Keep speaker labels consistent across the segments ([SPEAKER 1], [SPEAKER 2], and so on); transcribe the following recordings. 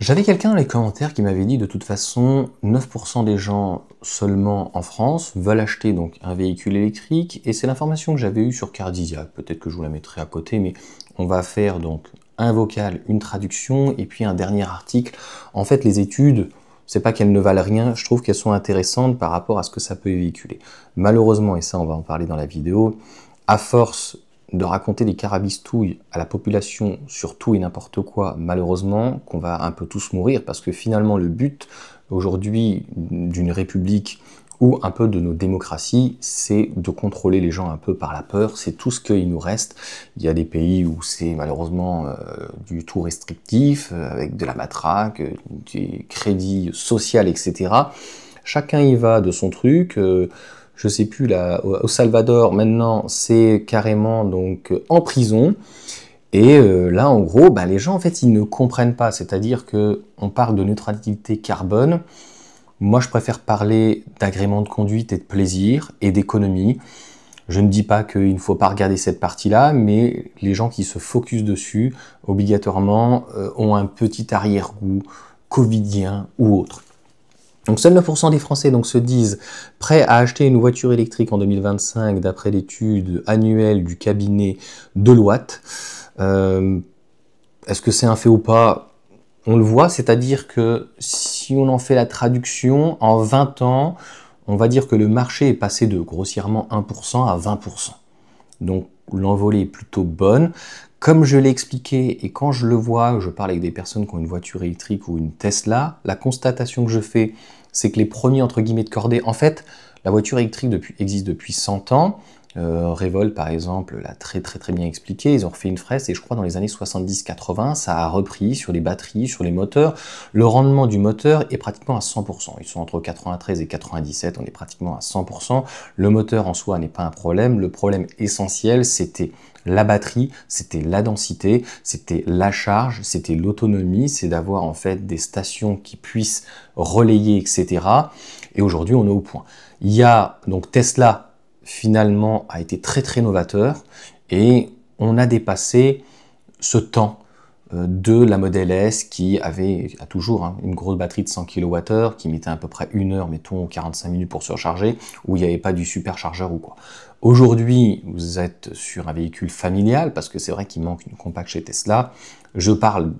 [SPEAKER 1] J'avais quelqu'un dans les commentaires qui m'avait dit de toute façon 9% des gens seulement en France veulent acheter donc un véhicule électrique et c'est l'information que j'avais eue sur Cardisia. Peut-être que je vous la mettrai à côté, mais on va faire donc un vocal, une traduction et puis un dernier article. En fait, les études, c'est pas qu'elles ne valent rien, je trouve qu'elles sont intéressantes par rapport à ce que ça peut véhiculer. Malheureusement, et ça on va en parler dans la vidéo, à force de raconter des carabistouilles à la population sur tout et n'importe quoi, malheureusement, qu'on va un peu tous mourir, parce que finalement le but aujourd'hui d'une république ou un peu de nos démocraties, c'est de contrôler les gens un peu par la peur, c'est tout ce qu'il nous reste. Il y a des pays où c'est malheureusement du tout restrictif, avec de la matraque, du crédit social, etc. Chacun y va de son truc. Je sais plus, là, au Salvador, maintenant, c'est carrément donc en prison. Et là, en gros, bah, les gens, en fait, ils ne comprennent pas. C'est-à-dire qu'on parle de neutralité carbone. Moi, je préfère parler d'agrément de conduite et de plaisir et d'économie. Je ne dis pas qu'il ne faut pas regarder cette partie-là, mais les gens qui se focusent dessus, obligatoirement, ont un petit arrière-goût covidien ou autre. Donc seuls 9% des Français donc, se disent prêts à acheter une voiture électrique en 2025 d'après l'étude annuelle du cabinet Deloitte. Est-ce que c'est un fait ou pas? On le voit, c'est-à-dire que si on en fait la traduction, en 20 ans, on va dire que le marché est passé de grossièrement 1% à 20%. Donc l'envolée est plutôt bonne. Comme je l'ai expliqué, et quand je le vois, je parle avec des personnes qui ont une voiture électrique ou une Tesla, la constatation que je fais, c'est que les premiers, entre guillemets, de cordée, en fait, la voiture électrique existe depuis 100 ans. Revolt, par exemple, l'a très bien expliqué. Ils ont refait une fresque et je crois dans les années 70-80, ça a repris sur les batteries, sur les moteurs. Le rendement du moteur est pratiquement à 100%. Ils sont entre 93 et 97, on est pratiquement à 100%. Le moteur en soi n'est pas un problème. Le problème essentiel, c'était la batterie, c'était la densité, c'était la charge, c'était l'autonomie, c'est d'avoir en fait des stations qui puissent relayer, etc. Et aujourd'hui, on est au point. Il y a donc Tesla, finalement, a été très novateur et on a dépassé ce temps de la Model S qui a toujours une grosse batterie de 100 kWh qui mettait à peu près 1 heure, mettons 45 minutes pour se recharger, où il n'y avait pas du superchargeur ou quoi. Aujourd'hui, vous êtes sur un véhicule familial, parce que c'est vrai qu'il manque une compacte chez Tesla. Je parle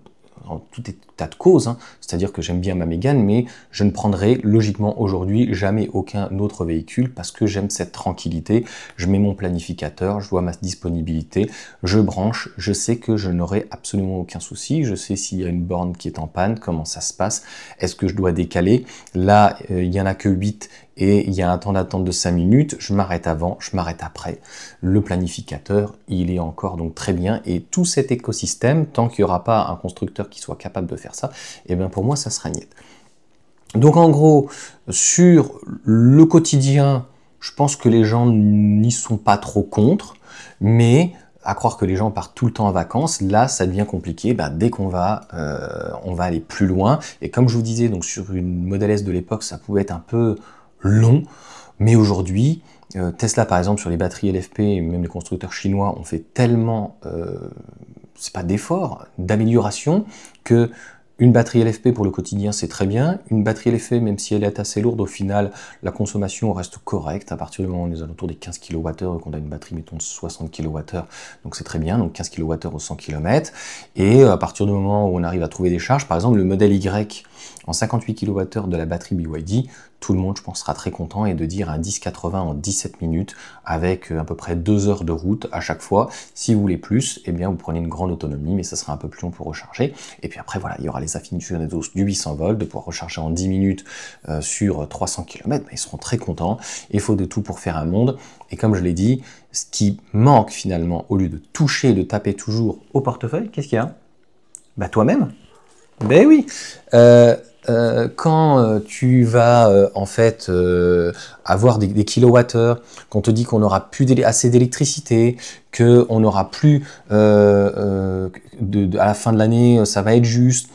[SPEAKER 1] en tout état de cause, hein. C'est-à-dire que j'aime bien ma Mégane, mais je ne prendrai logiquement aujourd'hui jamais aucun autre véhicule parce que j'aime cette tranquillité. Je mets mon planificateur, je vois ma disponibilité, je branche, je sais que je n'aurai absolument aucun souci, je sais s'il y a une borne qui est en panne, comment ça se passe, est-ce que je dois décaler. Là, il n'y en a que 8 et il y a un temps d'attente de 5 minutes, je m'arrête avant, je m'arrête après. Le planificateur, il est encore donc très bien et tout cet écosystème, tant qu'il n'y aura pas un constructeur qui soit capable de faire ça, et bien pour moi ça sera niet. Donc en gros, sur le quotidien, je pense que les gens n'y sont pas trop contre, mais à croire que les gens partent tout le temps en vacances, là ça devient compliqué. Dès qu'on va, on va aller plus loin. Et comme je vous disais, donc sur une Model S de l'époque, ça pouvait être un peu long, mais aujourd'hui, Tesla par exemple sur les batteries LFP, et même les constructeurs chinois ont fait tellement, c'est pas d'effort, d'amélioration, que une batterie LFP pour le quotidien, c'est très bien. Une batterie LFP, même si elle est assez lourde, au final, la consommation reste correcte. À partir du moment où on est autour des 15 kWh, qu'on a une batterie, mettons, de 60 kWh, donc c'est très bien, donc 15 kWh au 100 km. Et à partir du moment où on arrive à trouver des charges, par exemple, le modèle Y en 58 kWh de la batterie BYD, tout le monde, je pense, sera très content et de dire un 1080 en 17 minutes avec à peu près 2 heures de route à chaque fois. Si vous voulez plus, eh bien, vous prenez une grande autonomie, mais ça sera un peu plus long pour recharger. Et puis après, voilà, il y aura les affinités du 800 volts, de pouvoir recharger en 10 minutes sur 300 km. Ils seront très contents. Il faut de tout pour faire un monde. Et comme je l'ai dit, ce qui manque finalement, au lieu de toucher, de taper toujours au portefeuille, qu'est-ce qu'il y a? Toi-même. Ben oui. Quand tu vas en fait avoir des kilowattheures, qu'on te dit qu'on n'aura plus assez d'électricité, qu'on n'aura plus à la fin de l'année, ça va être juste,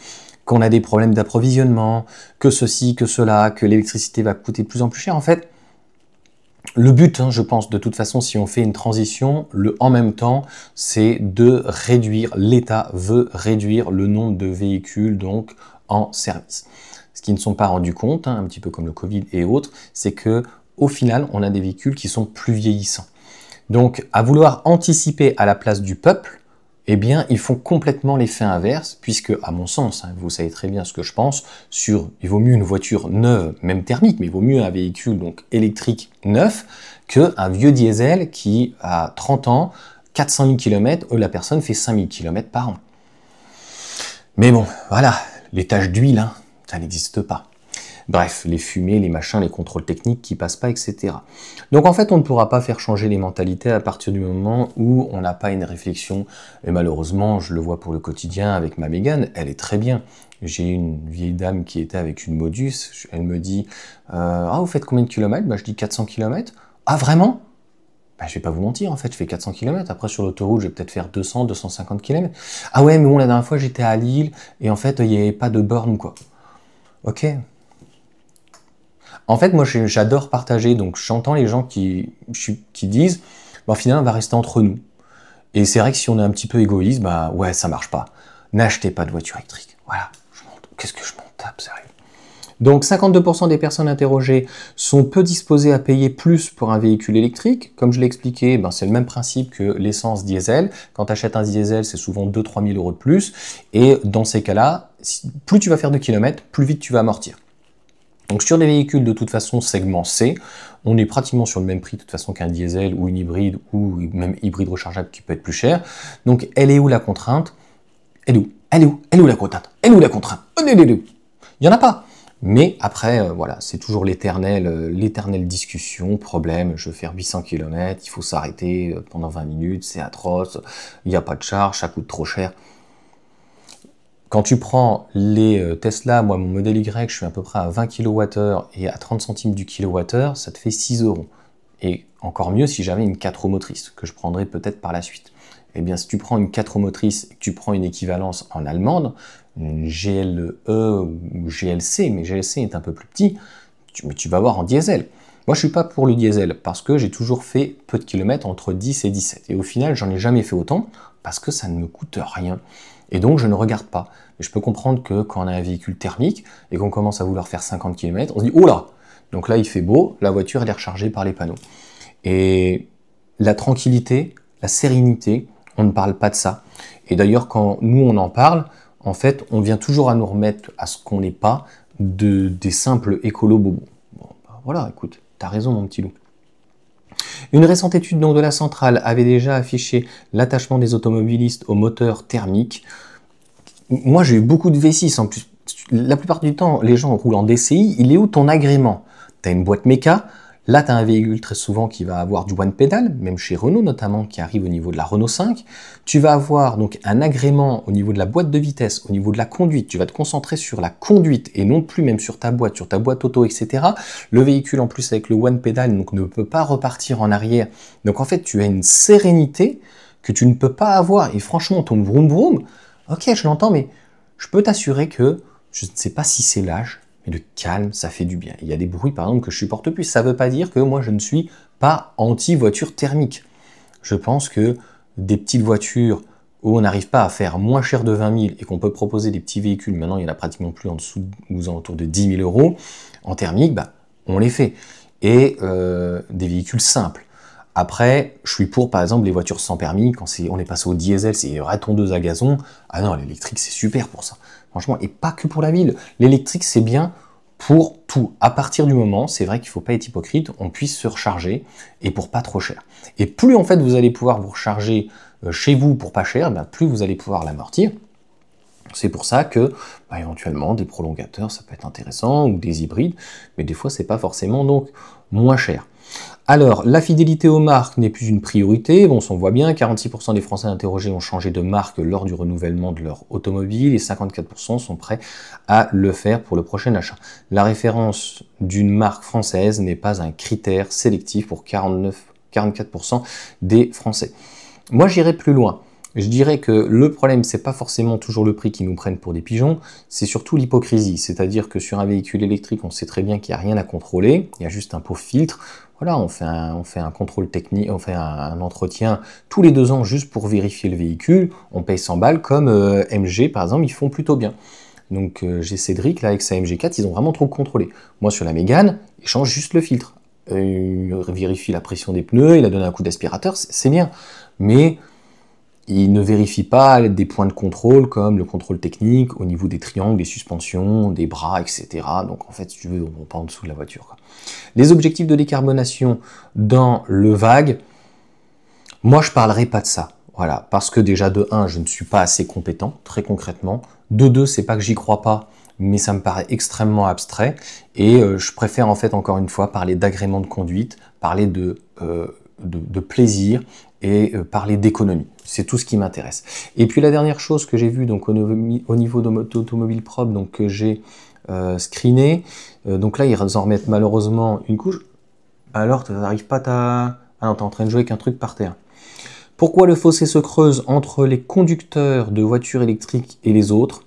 [SPEAKER 1] qu'on a des problèmes d'approvisionnement, que ceci, que cela, que l'électricité va coûter de plus en plus cher, en fait, le but, je pense, de toute façon, si on fait une transition, en même temps, c'est de réduire, l'État veut réduire le nombre de véhicules, donc en service. Ce qu'ils ne sont pas rendus compte, un petit peu comme le Covid et autres, c'est que au final, on a des véhicules qui sont plus vieillissants. Donc, à vouloir anticiper à la place du peuple, eh bien, ils font complètement l'effet inverse, puisque, à mon sens, vous savez très bien ce que je pense, il vaut mieux une voiture neuve, même thermique, mais il vaut mieux un véhicule donc électrique neuf, qu'un vieux diesel qui a 30 ans, 400 000 km, où la personne fait 5 000 km par an. Mais bon, voilà, les taches d'huile, ça n'existe pas. Bref, les fumées, les machins, les contrôles techniques qui passent pas, etc. Donc en fait, on ne pourra pas faire changer les mentalités à partir du moment où on n'a pas une réflexion. Et malheureusement, je le vois pour le quotidien avec ma Mégane, elle est très bien. J'ai une vieille dame qui était avec une Modus, elle me dit « Ah, vous faites combien de kilomètres ?» Je dis « 400 km. »« Ah, vraiment ?» Je vais pas vous mentir, en fait, je fais 400 km. Après, sur l'autoroute, je vais peut-être faire 200, 250 km. « Ah ouais, mais bon, la dernière fois, j'étais à Lille, et en fait, il n'y avait pas de borne, quoi. » Ok. En fait, moi, j'adore partager, donc j'entends les gens qui disent « finalement, on va rester entre nous ». Et c'est vrai que si on est un petit peu égoïste, ouais, ça marche pas. N'achetez pas de voiture électrique. Voilà. Qu'est-ce que je m'en tape, sérieux. Donc 52% des personnes interrogées sont peu disposées à payer plus pour un véhicule électrique. Comme je l'ai expliqué, c'est le même principe que l'essence diesel. Quand tu achètes un diesel, c'est souvent 2-3 000 euros de plus. Et dans ces cas-là, plus tu vas faire de kilomètres, plus vite tu vas amortir. Donc sur des véhicules de toute façon segment C, on est pratiquement sur le même prix de toute façon qu'un diesel ou une hybride ou même hybride rechargeable qui peut être plus cher. Donc elle est où la contrainte? Elle est où? Elle est où? Elle est où la contrainte? Elle est où la contrainte? Il n'y en a pas. Mais après, voilà, c'est toujours l'éternelle discussion, problème, je veux faire 800 km, il faut s'arrêter pendant 20 minutes, c'est atroce, il n'y a pas de charge, ça coûte trop cher. Quand tu prends les Tesla, moi mon modèle Y, je suis à peu près à 20 kWh et à 30 centimes du kWh, ça te fait 6 euros. Et encore mieux si j'avais une 4 roues motrices, que je prendrais peut-être par la suite. Eh bien, si tu prends une 4 roues motrices et que tu prends une équivalence en allemande, une GLE ou GLC, mais GLC est un peu plus petit, tu vas voir en diesel. Moi, je suis pas pour le diesel parce que j'ai toujours fait peu de kilomètres entre 10 et 17. Et au final, j'en ai jamais fait autant parce que ça ne me coûte rien. Et donc, je ne regarde pas. Mais je peux comprendre que quand on a un véhicule thermique et qu'on commence à vouloir faire 50 km, on se dit « Oh là !» Donc là, il fait beau, la voiture, elle est rechargée par les panneaux. Et la tranquillité, la sérénité, on ne parle pas de ça. Et d'ailleurs, quand nous, on en parle, en fait, on vient toujours à nous remettre à ce qu'on n'est pas des simples écolos-bobos. Bon, voilà, écoute, t'as raison, mon petit loup. Une récente étude donc, de la Centrale avait déjà affiché l'attachement des automobilistes aux moteurs thermiques. Moi, j'ai eu beaucoup de V6 en plus. La plupart du temps, les gens roulent en DCI. Il est où ton agrément? Tu as une boîte méca. Là, tu as un véhicule très souvent qui va avoir du one pedal, même chez Renault notamment, qui arrive au niveau de la Renault 5. Tu vas avoir donc un agrément au niveau de la boîte de vitesse, au niveau de la conduite. Tu vas te concentrer sur la conduite et non plus même sur ta boîte auto, etc. Le véhicule en plus avec le one pedal donc ne peut pas repartir en arrière. Donc en fait, tu as une sérénité que tu ne peux pas avoir. Et franchement, ton vroom vroom, ok, je l'entends, mais je peux t'assurer que je ne sais pas si c'est l'âge, mais le calme, ça fait du bien. Il y a des bruits, par exemple, que je supporte plus. Ça ne veut pas dire que moi, je ne suis pas anti-voiture thermique. Je pense que des petites voitures où on n'arrive pas à faire moins cher de 20 000 et qu'on peut proposer des petits véhicules, maintenant, il n'y en a pratiquement plus en dessous ou aux alentours de 10 000 euros, en thermique, on les fait. Et des véhicules simples. Après, je suis pour, par exemple, les voitures sans permis. Quand on est passé au diesel, c'est une vraie tondeuse à gazon. Ah non, l'électrique, c'est super pour ça. Franchement, et pas que pour la ville. L'électrique, c'est bien pour tout. À partir du moment, c'est vrai qu'il ne faut pas être hypocrite, on puisse se recharger et pour pas trop cher. Et plus, en fait, vous allez pouvoir vous recharger chez vous pour pas cher, plus vous allez pouvoir l'amortir. C'est pour ça que, éventuellement, des prolongateurs, ça peut être intéressant, ou des hybrides, mais des fois, c'est pas forcément donc moins cher. Alors, la fidélité aux marques n'est plus une priorité. Bon, on voit bien, 46% des Français interrogés ont changé de marque lors du renouvellement de leur automobile et 54% sont prêts à le faire pour le prochain achat. La référence d'une marque française n'est pas un critère sélectif pour 44% des Français. Moi, j'irai plus loin. Je dirais que le problème, c'est pas forcément toujours le prix qui nous prennent pour des pigeons, c'est surtout l'hypocrisie. C'est-à-dire que sur un véhicule électrique, on sait très bien qu'il n'y a rien à contrôler, il y a juste un pauvre filtre. Voilà, on fait un contrôle technique, on fait un entretien tous les 2 ans juste pour vérifier le véhicule, on paye 100 balles, comme MG par exemple, ils font plutôt bien. Donc j'ai Cédric, là, avec sa MG4, ils ont vraiment trop contrôlé. Moi, sur la Mégane, ils changent juste le filtre. Il vérifie la pression des pneus, il a donné un coup d'aspirateur, c'est bien. Mais il ne vérifie pas des points de contrôle comme le contrôle technique au niveau des triangles, des suspensions, des bras, etc. Donc en fait, si tu veux, on va pas en dessous de la voiture, quoi. Les objectifs de décarbonation dans le VAG, moi je parlerai pas de ça. Voilà, parce que déjà de 1, je ne suis pas assez compétent, très concrètement. De 2, c'est pas que j'y crois pas, mais ça me paraît extrêmement abstrait. Et je préfère en fait, encore une fois, parler d'agrément de conduite, parler de plaisir et parler d'économie. C'est tout ce qui m'intéresse. Et puis la dernière chose que j'ai vue donc au niveau d'Automobile Propre, donc que j'ai screené, donc là ils en remettent malheureusement une couche. Alors tu n'arrives pas à... Ah non, tu es en train de jouer avec un truc par terre. Pourquoi le fossé se creuse entre les conducteurs de voitures électriques et les autres?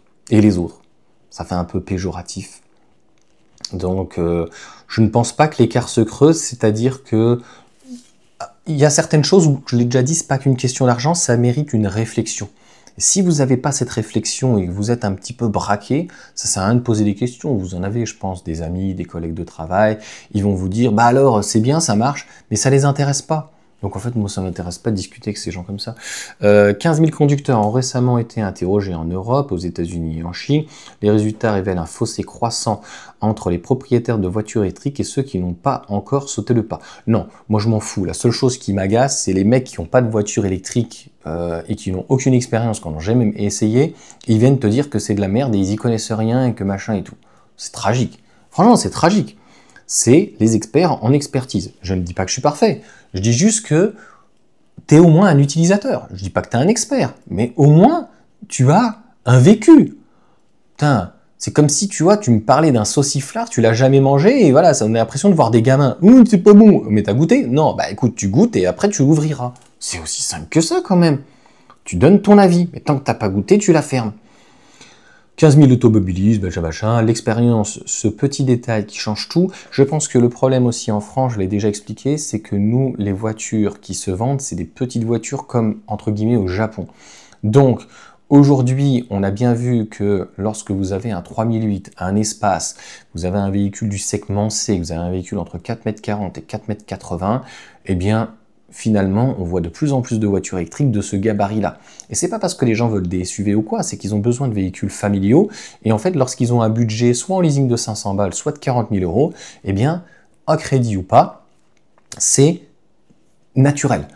[SPEAKER 1] Ça fait un peu péjoratif. Donc je ne pense pas que l'écart se creuse, c'est-à-dire que il y a certaines choses où, je l'ai déjà dit, c'est pas qu'une question d'argent, ça mérite une réflexion. Et si vous n'avez pas cette réflexion et que vous êtes un petit peu braqué, ça sert à rien de poser des questions. Vous en avez, je pense, des amis, des collègues de travail. Ils vont vous dire, bah alors, c'est bien, ça marche, mais ça les intéresse pas. Donc en fait, moi, ça m'intéresse pas de discuter avec ces gens comme ça. 15 000 conducteurs ont récemment été interrogés en Europe, aux États-Unis et en Chine. Les résultats révèlent un fossé croissant entre les propriétaires de voitures électriques et ceux qui n'ont pas encore sauté le pas. Non, moi je m'en fous. La seule chose qui m'agace, c'est les mecs qui n'ont pas de voiture électrique et qui n'ont aucune expérience, qui n'ont jamais essayé. Ils viennent te dire que c'est de la merde et ils y connaissent rien et que machin et tout. C'est tragique. Franchement, c'est tragique. C'est les experts en expertise. Je ne dis pas que je suis parfait. Je dis juste que tu es au moins un utilisateur. Je dis pas que tu es un expert, mais au moins tu as un vécu. Putain, c'est comme si tu me parlais d'un sauciflard, tu l'as jamais mangé et voilà, ça donne l'impression de voir des gamins. C'est pas bon, mais t'as goûté? Non, bah écoute, tu goûtes et après tu l'ouvriras. C'est aussi simple que ça quand même. Tu donnes ton avis, mais tant que t'as pas goûté, tu la fermes. 15 000 automobilistes, machin, l'expérience, ce petit détail qui change tout. Je pense que le problème aussi en France, je l'ai déjà expliqué, c'est que nous, les voitures qui se vendent, c'est des petites voitures comme, entre guillemets, au Japon. Donc, aujourd'hui, on a bien vu que lorsque vous avez un 3008, un espace, vous avez un véhicule du segment C, vous avez un véhicule entre 4,40 m et 4,80 m, eh bien, finalement, on voit de plus en plus de voitures électriques de ce gabarit-là. Et c'est pas parce que les gens veulent des SUV ou quoi, c'est qu'ils ont besoin de véhicules familiaux. Et en fait, lorsqu'ils ont un budget soit en leasing de 500 balles, soit de 40 000 euros, eh bien, à crédit ou pas, c'est naturel.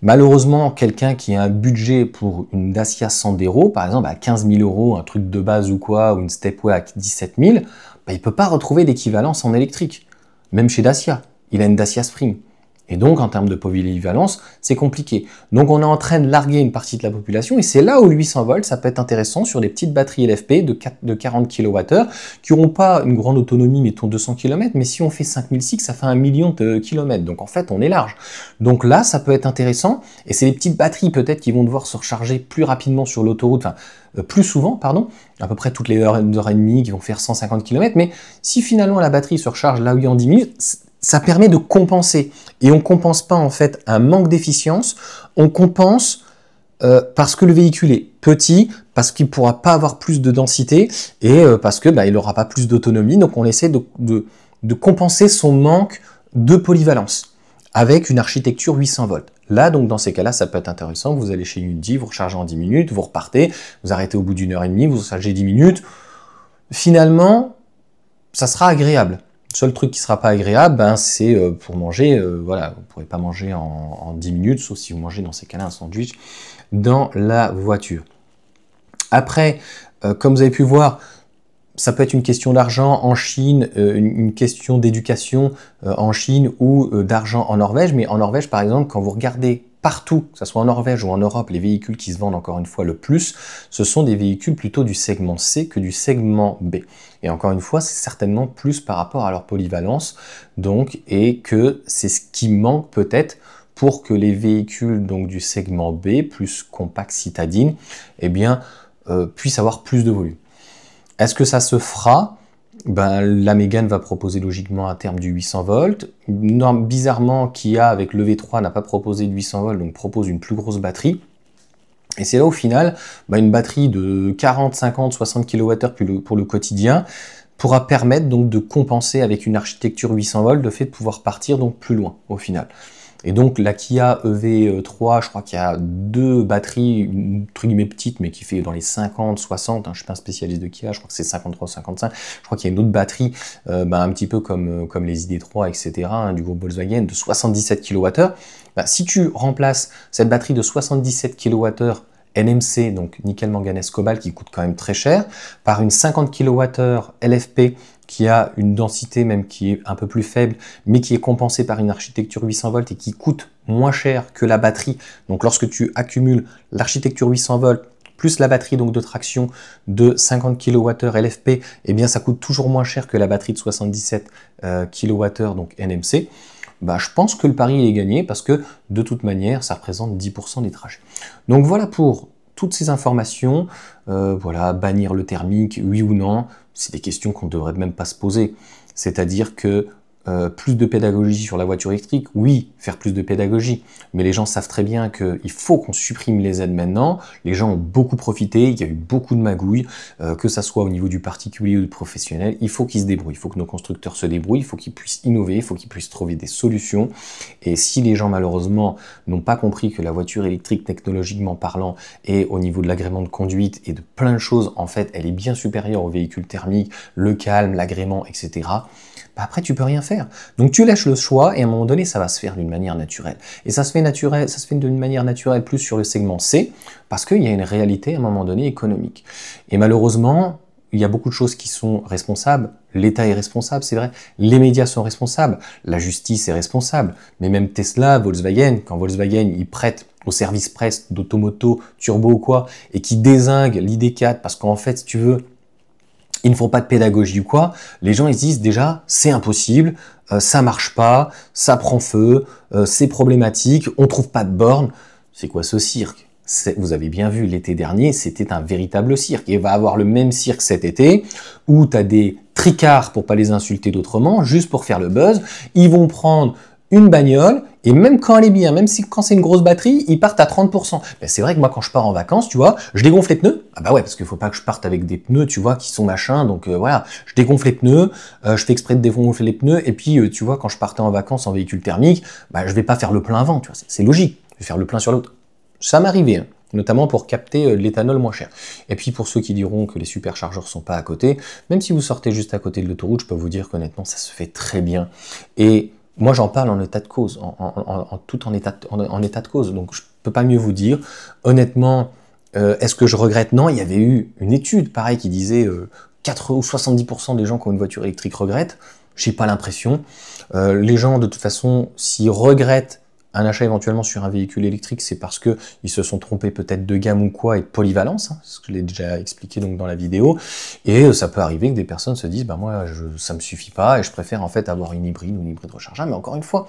[SPEAKER 1] Malheureusement, quelqu'un qui a un budget pour une Dacia Sandero, par exemple, à 15 000 euros, un truc de base ou quoi, ou une Stepway à 17 000, bah, il peut pas retrouver d'équivalence en électrique. Même chez Dacia, il a une Dacia Spring. Et donc, en termes de polyvalence, c'est compliqué. Donc, on est en train de larguer une partie de la population et c'est là où le 800 volts, ça peut être intéressant sur des petites batteries LFP de 40 kWh qui n'auront pas une grande autonomie, mettons 200 km, mais si on fait 5006, ça fait 1 million de kilomètres. Donc, en fait, on est large. Donc là, ça peut être intéressant et c'est les petites batteries peut-être qui vont devoir se recharger plus rapidement sur l'autoroute, enfin, plus souvent, pardon, à peu près toutes les heures et demie qui vont faire 150 km. Mais si finalement la batterie se recharge là où il y en 10 minutes, ça permet de compenser. Et on ne compense pas en fait un manque d'efficience, on compense parce que le véhicule est petit, parce qu'il ne pourra pas avoir plus de densité et parce que il n'aura pas plus d'autonomie. Donc on essaie de compenser son manque de polyvalence avec une architecture 800 volts. Là, donc dans ces cas-là, ça peut être intéressant. Vous allez chez Unity, vous rechargez en 10 minutes, vous repartez, vous arrêtez au bout d'une heure et demie, vous rechargez 10 minutes. Finalement, ça sera agréable. Le seul truc qui ne sera pas agréable, c'est pour manger, voilà, vous ne pourrez pas manger en 10 minutes, sauf si vous mangez dans ces cas-là un sandwich dans la voiture. Après, comme vous avez pu voir, ça peut être une question d'argent en Chine, une question d'éducation en Chine ou d'argent en Norvège, mais en Norvège, par exemple, quand vous regardez partout, que ce soit en Norvège ou en Europe, les véhicules qui se vendent encore une fois le plus, ce sont des véhicules plutôt du segment C que du segment B. Et encore une fois, c'est certainement plus par rapport à leur polyvalence, donc, et que c'est ce qui manque peut-être pour que les véhicules donc, du segment B, plus compact citadine, eh bien, puissent avoir plus de volume. Est-ce que ça se fera? La Mégane va proposer logiquement à terme du 800 volts. Bizarrement, Kia avec le V3 n'a pas proposé de 800 volts, donc propose une plus grosse batterie. Et c'est là au final, une batterie de 40, 50, 60 kWh pour le quotidien pourra permettre donc de compenser avec une architecture 800 volts le fait de pouvoir partir donc plus loin au final. Et donc la Kia EV3, je crois qu'il y a deux batteries, une entre guillemets petite, mais qui fait dans les 50, 60, je ne suis pas un spécialiste de Kia, je crois que c'est 53, 55, je crois qu'il y a une autre batterie, un petit peu comme les ID3, etc., du groupe Volkswagen, de 77 kWh. Si tu remplaces cette batterie de 77 kWh NMC, donc nickel manganèse cobalt, qui coûte quand même très cher, par une 50 kWh LFP qui a une densité même qui est un peu plus faible, mais qui est compensée par une architecture 800 volts et qui coûte moins cher que la batterie. Donc lorsque tu accumules l'architecture 800 volts plus la batterie donc de traction de 50 kWh LFP, eh bien ça coûte toujours moins cher que la batterie de 77 kWh donc NMC. Je pense que le pari est gagné parce que de toute manière, ça représente 10% des trajets. Donc voilà pour toutes ces informations. Voilà, bannir le thermique, oui ou non, c'est des questions qu'on ne devrait même pas se poser. C'est-à-dire que plus de pédagogie sur la voiture électrique, oui, faire plus de pédagogie, mais les gens savent très bien qu'il faut qu'on supprime les aides maintenant. Les gens ont beaucoup profité, il y a eu beaucoup de magouilles, que ça soit au niveau du particulier ou du professionnel. Il faut qu'ils se débrouillent, il faut que nos constructeurs se débrouillent, il faut qu'ils puissent innover, il faut qu'ils puissent trouver des solutions. Et si les gens malheureusement n'ont pas compris que la voiture électrique technologiquement parlant et au niveau de l'agrément de conduite et de plein de choses, en fait, elle est bien supérieure au véhicule thermique, le calme, l'agrément, etc., après tu peux rien faire. Donc tu lâches le choix et à un moment donné ça va se faire d'une manière naturelle. Et ça se fait d'une manière naturelle plus sur le segment C, parce qu'il y a une réalité à un moment donné économique. Et malheureusement, il y a beaucoup de choses qui sont responsables. L'État est responsable, c'est vrai. Les médias sont responsables. La justice est responsable. Mais même Tesla, Volkswagen, quand Volkswagen ils prêtent au service presse d'automoto, turbo ou quoi, et qui dézinguent l'ID4 parce qu'en fait, si tu veux, ils ne font pas de pédagogie ou quoi, les gens ils se disent déjà c'est impossible, ça marche pas, ça prend feu, c'est problématique, on trouve pas de borne. C'est quoi ce cirque? Vous avez bien vu l'été dernier, c'était un véritable cirque. Et il va avoir le même cirque cet été où tu as des tricards, pour pas les insulter d'autrement, juste pour faire le buzz. Ils vont prendre une bagnole, et même quand elle est bien, même si quand c'est une grosse batterie, ils partent à 30%. C'est vrai que moi, quand je pars en vacances, tu vois, je dégonfle les pneus. Ah bah ouais, parce qu'il faut pas que je parte avec des pneus, tu vois, qui sont machin. Donc voilà, je dégonfle les pneus, je fais exprès de dégonfler les pneus, et puis tu vois, quand je partais en vacances en véhicule thermique, je vais pas faire le plein avant, tu vois, c'est logique. Je vais faire le plein sur l'autre. Ça m'arrivait, hein, notamment pour capter l'éthanol moins cher. Et puis pour ceux qui diront que les superchargeurs sont pas à côté, même si vous sortez juste à côté de l'autoroute, je peux vous dire qu'honnêtement, ça se fait très bien. Et moi, j'en parle en état de cause, en état de cause, donc je peux pas mieux vous dire. Honnêtement, est-ce que je regrette? Non, il y avait eu une étude, pareil, qui disait 4 ou 70% des gens qui ont une voiture électrique regrettent. J'ai pas l'impression. Les gens, de toute façon, s'ils regrettent un achat éventuellement sur un véhicule électrique, c'est parce que ils se sont trompés peut-être de gamme ou quoi et de polyvalence, ce que je l'ai déjà expliqué donc dans la vidéo. Et ça peut arriver que des personnes se disent, moi, ça me suffit pas et je préfère en fait avoir une hybride ou une hybride rechargeable. Mais encore une fois,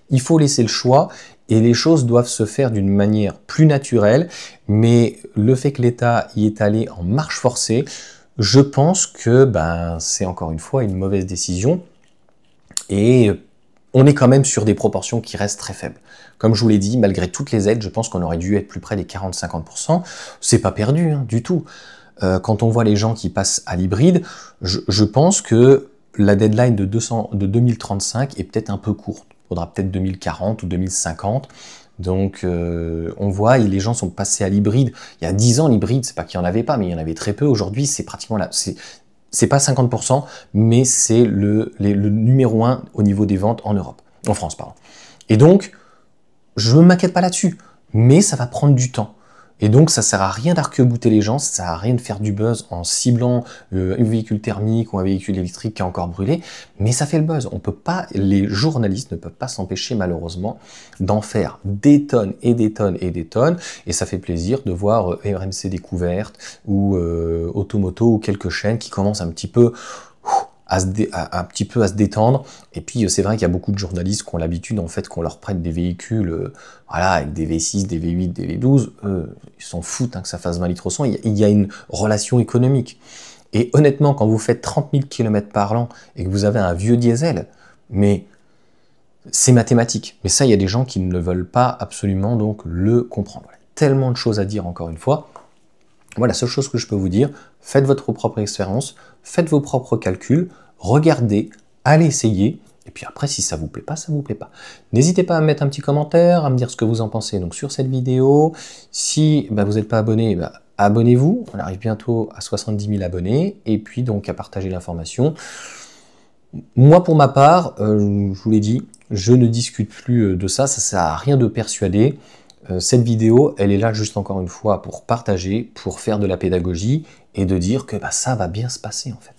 [SPEAKER 1] il faut laisser le choix et les choses doivent se faire d'une manière plus naturelle. Mais le fait que l'État y est allé en marche forcée, je pense que c'est encore une fois une mauvaise décision. Et on est quand même sur des proportions qui restent très faibles. Comme je vous l'ai dit, malgré toutes les aides, je pense qu'on aurait dû être plus près des 40-50%. C'est pas perdu, du tout. Quand on voit les gens qui passent à l'hybride, je pense que la deadline de 2035 est peut-être un peu courte. Il faudra peut-être 2040 ou 2050. Donc on voit, et les gens sont passés à l'hybride. Il y a 10 ans, l'hybride, c'est pas qu'il n'y en avait pas, mais il y en avait très peu. Aujourd'hui, c'est pratiquement là. C'est pas 50%, mais c'est le numéro 1 au niveau des ventes en Europe, en France, pardon. Et donc, je ne m'inquiète pas là-dessus, mais ça va prendre du temps. Et donc, ça sert à rien d'arc-bouter les gens, ça sert à rien de faire du buzz en ciblant un véhicule thermique ou un véhicule électrique qui est encore brûlé, mais ça fait le buzz. On peut pas, les journalistes ne peuvent pas s'empêcher malheureusement d'en faire des tonnes et des tonnes et des tonnes, et ça fait plaisir de voir RMC Découverte ou Automoto ou quelques chaînes qui commencent un petit peu à se détendre. Et puis c'est vrai qu'il y a beaucoup de journalistes qui ont l'habitude en fait qu'on leur prête des véhicules avec des V6, des V8, des V12, ils s'en foutent que ça fasse 20 litres au 100, il y a une relation économique. Et honnêtement, quand vous faites 30 000 km par an et que vous avez un vieux diesel, mais c'est mathématique. Mais ça, il y a des gens qui ne veulent pas absolument donc le comprendre. tellement de choses à dire encore une fois. Moi, la seule chose que je peux vous dire, faites votre propre expérience, faites vos propres calculs, regardez, allez essayer, et puis après, si ça vous plaît pas, ça vous plaît pas. N'hésitez pas à me mettre un petit commentaire, à me dire ce que vous en pensez donc, sur cette vidéo. Si vous n'êtes pas abonné, abonnez-vous. On arrive bientôt à 70 000 abonnés, et puis donc à partager l'information. Moi, pour ma part, je vous l'ai dit, je ne discute plus de ça, ça sert à rien de persuader. Cette vidéo, elle est là juste encore une fois pour partager, pour faire de la pédagogie et de dire que ça va bien se passer en fait.